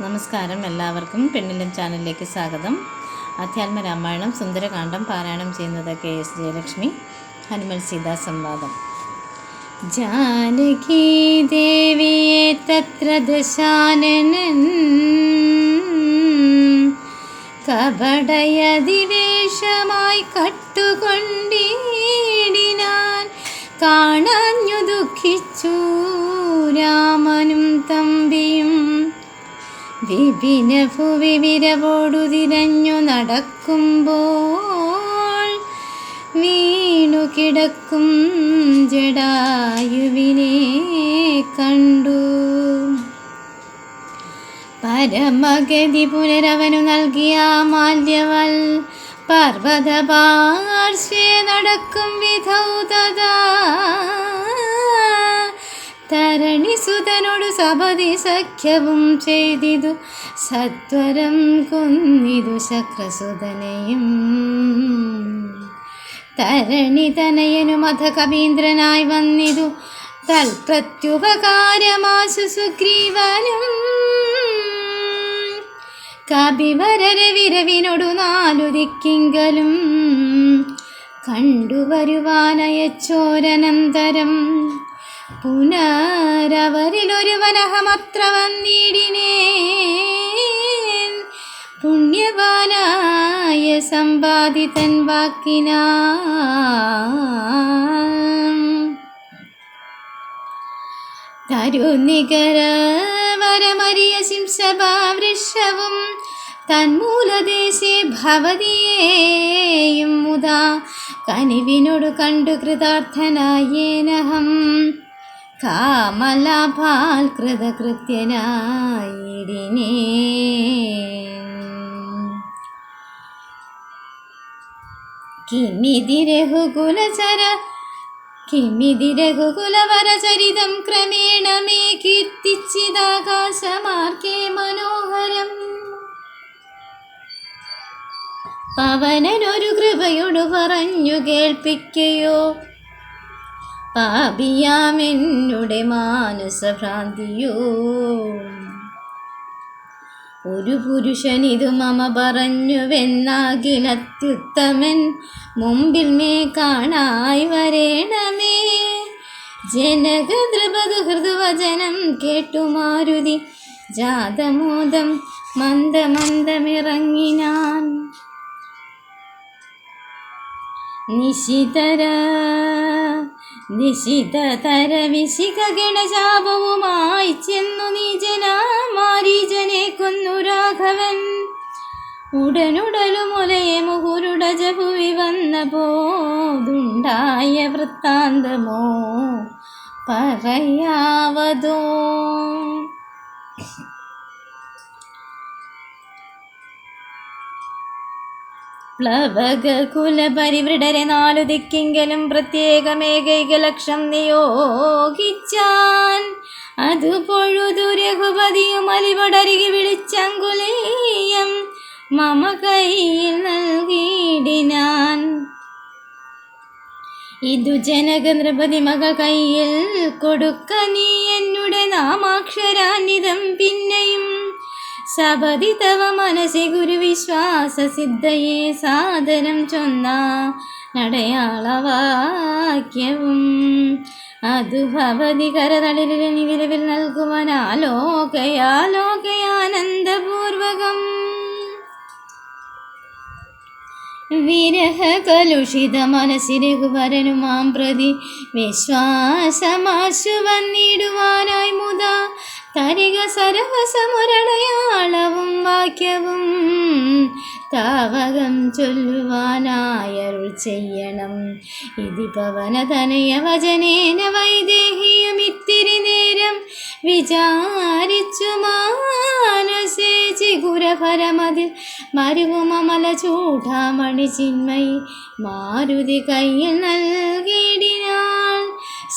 നമസ്കാരം, എല്ലാവർക്കും പെണ്ണിലം ചാനലിലേക്ക് സ്വാഗതം. അധ്യാത്മ രാമായണം സുന്ദരകാന്ഡം പാരായണം ചെയ്യുന്നത് KS ജയലക്ഷ്മി. ഹനുമൽ സീതാ സംവാദം. ജാനകി ദേവിയെ തത്ര ദശാനനൻ കപടയതിവേഷമായി കട്ടുകൊണ്ടിടിനാൻ. കാണാഞ്ഞു ദുഃഖിച്ചു രാമനും തമ്പിയും. വിപിന ഭുവി വിരവോടു തിരഞ്ഞു നടക്കുമ്പോൾ വീണു കിടക്കും ജടായുവിനെ കണ്ടു. പരമഗതി പുനരവനു നൽകിയ മാല്യവൽ പർവ്വത പാർശ്വേ നടക്കും വിധൗ തഥാ തരണിസുതനോടു സപതി സഖ്യവും ചെയ്തിതു. സത്വരം കൊന്നിതു ശക്രസുതനെയും. തരണിതനയനു മധ കവീന്ദ്രനായി വന്നിതു. തൽപ്രത്യുപകാരമാശു സുഗ്രീവനും. കപിവരരെ വിരവിനോടു നാലു ദിക്കിങ്കലും കണ്ടുവരുവാനയച്ചോരനന്തരം പുനരവരിലൊരുവനഹമത്ര വന്നിടിനേൻ. പുണ്യവാനായ സമ്പാദിതൻ വാക്കിനാ തരുനികരവരമരിയ ശിംസഭാവൃക്ഷവും തന്മൂലദേശേ ഭവതിയേയും മുതാ കനിവിനോടു കണ്ടു കൃതാർത്ഥനായേനഹം. കാമലാഭാൽ കൃതകൃത്യനായിടിനേ. കിമിതി രഘുകുലവരചരിതം ക്രമേണ മേ കീർത്തിച്ചിദാകാശമാർഗേ മനോഹരം. പവനനൊരു കൃപയോടു പറഞ്ഞു കേൾപ്പിക്കയോ. പാപിയാമെന്നുടെ മാനസഭ്രാന്തിയോ. ഒരു പുരുഷനിതു മമ പറഞ്ഞുവെന്നാകിലത്യുത്തമൻ മുമ്പിൽ മേ കാണായി വരേണമേ. ജനകദ്രുപദുഹൃദുവചനം കേട്ടു മാരുതി ജാതമോദം മന്ദമന്ദമിറങ്ങിനാൻ. നിശിതതര വിശിഖഗണശാപവുമായി ചെന്നു നീചനാമാരീജനെ കൊന്നു രാഘവൻ. ഉടനുടലുമുലയെ മുഹുരുടജഭുവി വന്ന പോതുണ്ടായ വൃത്താന്തമോ പറയാവതോ. പ്ലവകുലപരിവൃഢരെ നാലു ദിക്കിങ്കലും പ്രത്യേകമേകൈകലക്ഷം നിയോഗിച്ചാൻ. അതു പൊഴുതു രഘുപതിയും അലിവടരികി വിളിച്ചങ്കുലീയം മമ കയ്യിൽ നൽകിയിടിനാൻ. ഇതു ജനക നൃപതി മക കയ്യിൽ കൊടുക്ക നീ എന്നുടെ നാമാക്ഷരാന്വിതം. പിന്നെയും സപതി തവ മനസി ഗുരുവിശ്വാസ സിദ്ധയെ സാദരം ചൊന്ന നടയാളവാക്യവും. അതു ഭവതി കരതളിരിനി വിരവിൽ നൽകുവാൻ ആലോകയാനന്ദപൂർവകം. വിരഹ കലുഷിത മനസ്സി രഘുവരനു മാം പ്രതി വിശ്വാസമാശു വന്നിടുവാനായി മുതാ തരിക സർവസമുരണയാളവും വാക്യവും. താവകം ചൊല്ലുവാനായരുൾ ചെയ്യണം. ഇതി പവനതനയ വചനേന വൈദേഹിയും ഇത്തിരി നേരം വിചാരിച്ചു മാനസേ ചിഗുരഭരമതിൽ മരുവുമല ചൂടാമണി ചിന്മയി മാരുതി കയ്യിൽ നൽകിയിടിനാൾ.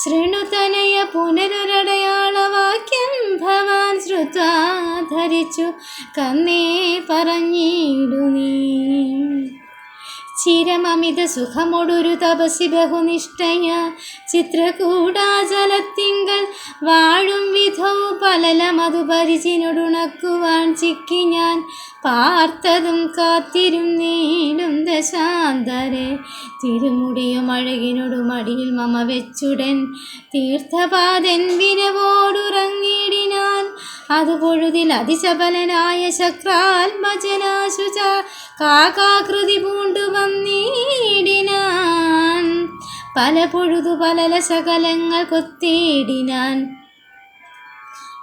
ശൃണുതനയ പുനരടയാളവാക്യം ഭവാൻ ശ്രുത്വാ ധരിച്ചു കന്നേ പറഞ്ഞിടു നീ. ചിരമമിത സുഖമൊടൊരു തപസി ബഹുനിഷ്ഠയ ചിത്രകൂടാചലത്തിങ്കൽ വാഴും വിധൗ പലലമതു പരിചിനൊടുണക്കുവാൻ ചിക്കി ഞാൻ പാർത്തതും കാത്തിരുന്നീടും ദശാന്തരെ തിരുമുടിയും അഴകിനൊടു മടിയിൽ മമ വെച്ചുടൻ തീർത്ഥപാദൻ വിരവോടുറങ്ങിടിനാൻ. അതു പൊഴുതിൽ അതിചപലനായ ശക്രാത്മജനാശുച കാകാകൃതി പൂണ്ടു വന്നിടിനാൻ. പല പൊഴുതു പലല ശകലങ്ങൾ കൊത്തിയിടിനാൻ.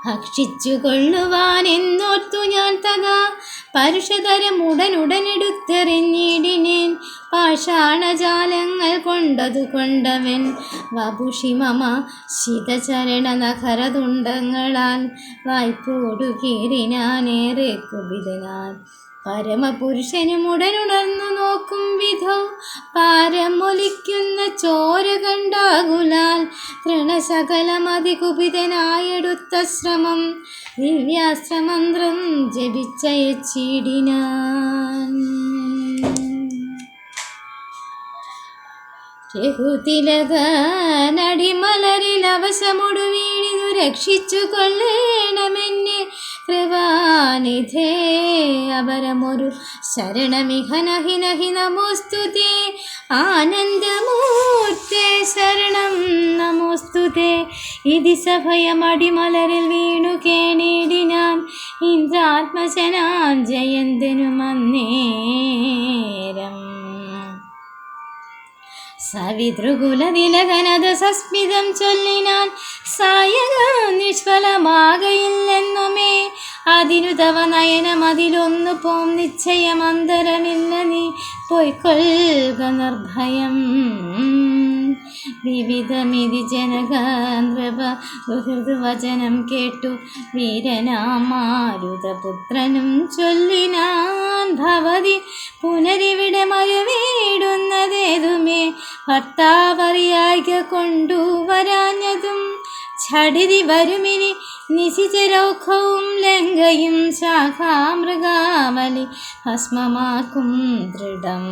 ഭക്ഷിച്ചു കൊള്ളുവാൻ എന്നോർത്തു ഞാൻ തഥാ പരുഷതരമുടനുടനെടുത്തെറിഞ്ഞിടിനേൻ. പാഷാണജാലങ്ങൾ കൊണ്ടതു കൊണ്ടവൻ വപുഷി മമ ശിതചരണ നഖരതുണ്ടങ്ങളാൽ വായ്പോടു കീറിനാനേറെ കുപിതനാൻ. പരമപുരുഷനും ഉടനുണർന്നു നോക്കും വിധൗ പാരമൊലിക്കുന്ന ചോര കണ്ടാകുലാൽ തൃണശകലമതികുപിതനായെടുത്ത ശ്രമം ദിവ്യാസ്ത്രമന്ത്രം ജപിച്ചയച്ചിടിനാൻ. രഘുതിലകനടിമലരിൽ അവശമൊടു വീണിതു രക്ഷിച്ചു കൊള്ളേണമെന്നെ കൃപാനിധേ അപരമൊരു ശരണമിഹ നഹി നഹി നമോസ്തുതേ ആനന്ദമൂർത്തേ ശരണം നമോസ്തുതേ. ഇതി സഭയമടിമലരിൽ വീണു കേണിടിനാൻ ഇന്ദ്രാത്മജനാൻ ജയന്തനുമന്നേരം. സവിതൃകുലതിലകനത സസ്മിതം ചൊല്ലിനാൻ സായക നിഷ്ഫലമാകയില്ലെന്നുമേ അതിനു തവ നയനമതിലൊന്നു പോം നിശ്ചയമന്തരമില്ല നീ പൊയ്ക്കൊൽക നിർഭയം. വിവിധമിതി ജനകനൃപ ബഹുവചനം കേട്ടു വീരനാമാരുതപുത്രനും ചൊല്ലിനാൻ ഭവതി പുനരിവിടെ മരവീടുന്നതേതുമേ ഭർത്താവറിയായിക കൊണ്ടുവരാഞ്ഞതും ഛടിതി വരുമിനി നിശിചരോഖവും ലങ്കയും ശാഖാമൃഗാവലി ഭസ്മമാക്കും ദൃഢം.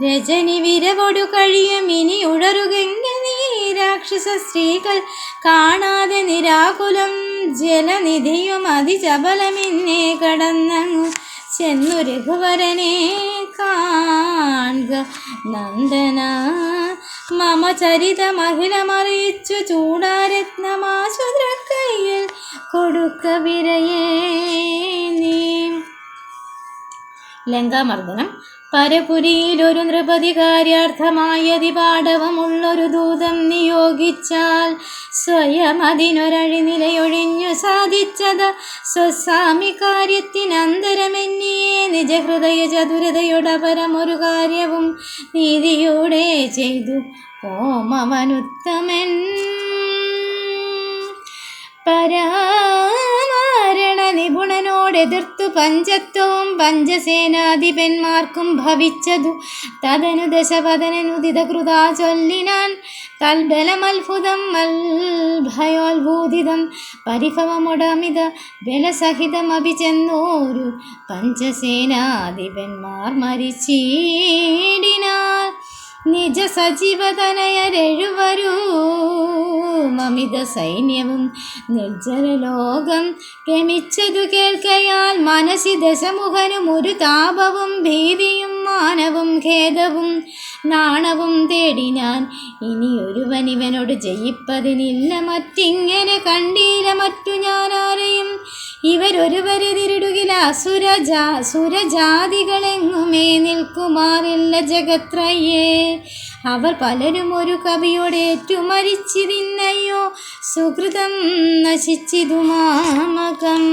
രജനി വിരവൊടു കഴിയും ഇനി ഉഴറുകെങ്ങനീ രാക്ഷസ സ്ത്രീകൾ കാണാതെ നിരാകുലം ജലനിധിയും അതിചപലമിന്നെ കടന്നങ്ങു ചെന്നു രഘുവരനെ കാൺക നന്ദന. മമ ചരിത മഹിളമറിയിച്ചു ചൂടാരത്നമാശുദ്രക്കയ്യിൽ കൊടുക്ക വിരയേ നീ. ലങ്കാമർദ്ദനം. പരപുരിയിലൊരു നൃപതി കാര്യാർത്ഥമായതി പാടവമുള്ളൊരു ദൂതം നിയോഗിച്ചാൽ സ്വയം അതിനൊരഴിനിലയൊഴിഞ്ഞു സാധിച്ചത സ്വസ്വാമി കാര്യത്തിനന്തരമെന്നിയെ നിജഹൃദയ ചതുരതയോടപരമൊരു കാര്യവും നീതിയോടെ ചെയ്തു ഓമവനുത്തമൻ. പരാമരണ നിപുണനോടെതിർത്തു പഞ്ചത്വവും പഞ്ചസേനാധിപന്മാർക്കും ഭവിച്ചതു. തദനു ദശപദനുദിത കൃതാ ചൊല്ലിനാൻ തൽബലമത്ഭുതം ഭയോത്ഭൂതിതം പരിഭവമുടമിത ബലസഹിതമഭിചെന്നോരു പഞ്ചസേനാധിപന്മാർ മരിച്ചിടിനാർ. നിജ സജീവതനയരെഴുവരൂ മമിത സൈന്യവും നിർജ്ജരലോകം ഗമിച്ചതു കേൾക്കയാൽ മനസി ദശമുഖനും ഒരു താപവും ഭീതിയും മാനവും ഖേദവും നാണവും തേടിനാൻ. ഇനിയൊരുവനിവനോട് ജയിപ്പതിനില്ല മറ്റിങ്ങനെ കണ്ടീല മറ്റു ഞാനാരെയും. ഇവരൊരുവരെതിരിടുകില സുരജാതികളെങ്ങുമേ നിൽക്കുമാറില്ല ജഗത്രയേ. അവർ പലരും ഒരു കവിയോടേറ്റു മരിച്ചിതിന്നയ്യോ സുഹൃതം നശിച്ചിതു മാമകം.